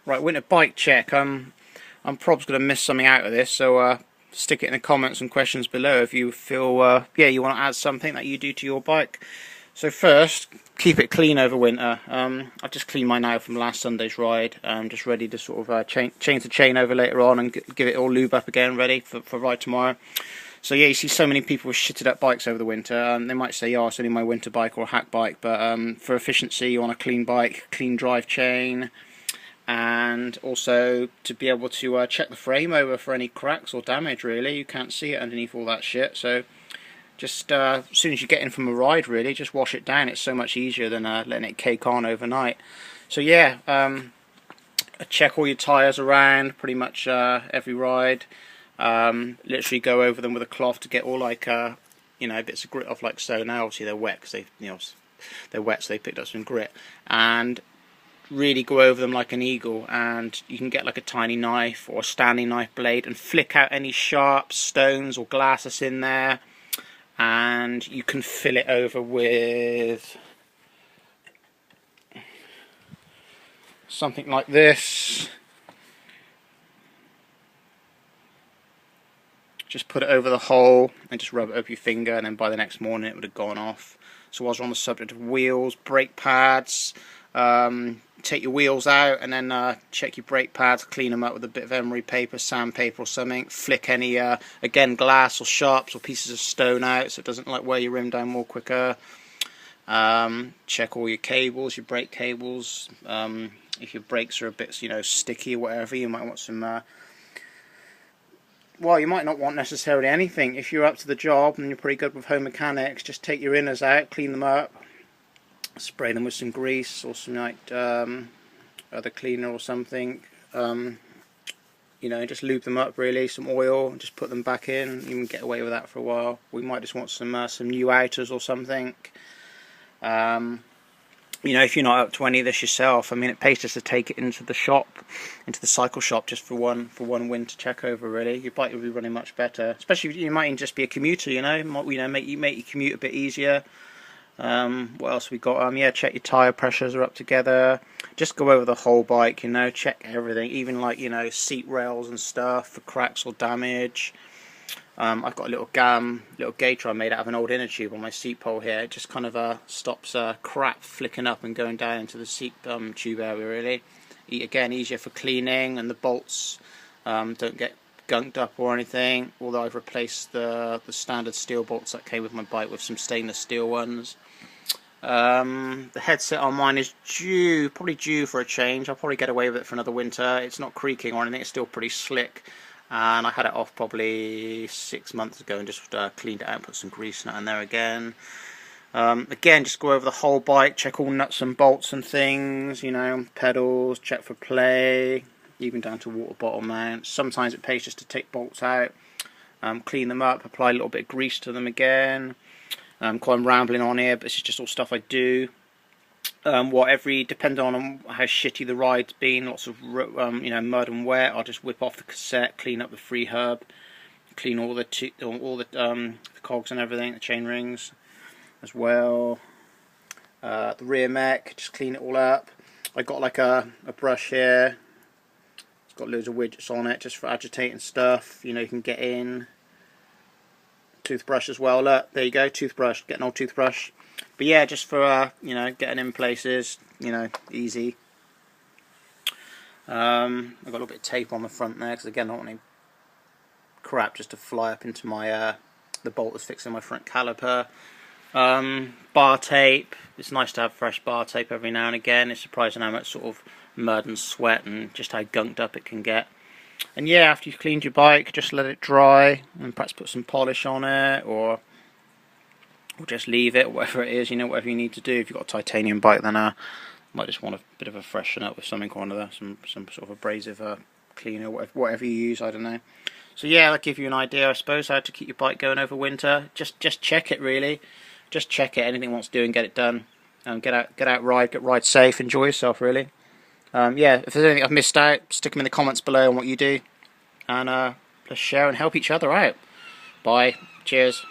Right, winter bike check. I'm probably going to miss something out of this, so stick it in the comments and questions below if you feel yeah, you want to add something that you do to your bike. So first, keep it clean over winter. I've just cleaned mine out from last Sunday's ride. I'm just ready to sort of change the chain over later on and give it all lube up again, ready for ride tomorrow. So yeah, you see so many people with shitted up bikes over the winter. They might say, "Oh, it's only my winter bike or a hack bike," but for efficiency, you want a clean bike, clean drive chain, and also to be able to check the frame over for any cracks or damage. Really, you can't see it underneath all that shit. So just as soon as you get in from a ride, really, just wash it down. It's so much easier than letting it cake on overnight. So yeah, check all your tyres around pretty much every ride. Literally go over them with a cloth to get all like bits of grit off, like so. Now obviously they're wet because they're wet, so they picked up some grit, and really go over them like an eagle. And you can get like a tiny knife or a standing knife blade and flick out any sharp stones or glass that's in there, and you can fill it over with something like this. Just put it over the hole and just rub it over your finger, and then by the next morning it would have gone off. So whilst we're on the subject of wheels, brake pads, take your wheels out and then check your brake pads, clean them up with a bit of emery paper, sandpaper or something. Flick any, again, glass or sharps or pieces of stone out so it doesn't like wear your rim down more quicker. Check all your cables, your brake cables. If your brakes are a bit, sticky or whatever, you might want some... well, you might not want necessarily anything. If you're up to the job and you're pretty good with home mechanics, just take your inners out, clean them up, spray them with some grease or some other cleaner or something. Just lube them up, really, some oil, and just put them back in. You can get away with that for a while. We might just want some new outers or something. If you're not up to any of this yourself, I mean, it pays just to take it into the shop, into the cycle shop, just for one winter check over. Really, your bike will be running much better. Especially if you might even just be a commuter. Make your commute a bit easier. What else we got? Yeah, check your tyre pressures are up together. Just go over the whole bike. Check everything, even like seat rails and stuff for cracks or damage. I've got a little gator I made out of an old inner tube on my seat pole here. It just kind of stops crap flicking up and going down into the seat tube area, really. Again, easier for cleaning, and the bolts don't get gunked up or anything, although I've replaced the standard steel bolts that came with my bike with some stainless steel ones. The headset on mine is probably due for a change. I'll probably get away with it for another winter. It's not creaking or anything, it's still pretty slick. And I had it off probably 6 months ago and just cleaned it out and put some grease in there again. Again, just go over the whole bike, check all nuts and bolts and things, pedals, check for play, even down to water bottle mounts. Sometimes it pays just to take bolts out, clean them up, apply a little bit of grease to them again. I'm rambling on here, but this is just all stuff I do. Depending on how shitty the ride's been, lots of mud and wet, I'll just whip off the cassette, clean up the free hub, clean all the cogs and everything, the chain rings as well. The rear mech, just clean it all up. I got like a brush here. It's got loads of widgets on it just for agitating stuff. You can get in. Toothbrush as well. Look, there you go, toothbrush. Get an old toothbrush. But yeah, just for getting in places, easy. I've got a little bit of tape on the front there because again, I don't want any crap just to fly up into my the bolt that's fixing my front caliper. Bar tape. It's nice to have fresh bar tape every now and again. It's surprising how much sort of mud and sweat and just how gunked up it can get. And yeah, after you've cleaned your bike, just let it dry and perhaps put some polish on it, or just leave it, whatever it is, whatever you need to do. If you've got a titanium bike, then might just want a bit of a freshen up with something on there, some sort of abrasive cleaner, whatever you use, I don't know. So yeah, that'll give you an idea, I suppose, how to keep your bike going over winter. Just check it, really. Just check it. Anything wants doing, get it done. Get out, ride safe, enjoy yourself, really. Yeah, if there's anything I've missed out, stick them in the comments below on what you do, and let's share and help each other out. Bye. Cheers.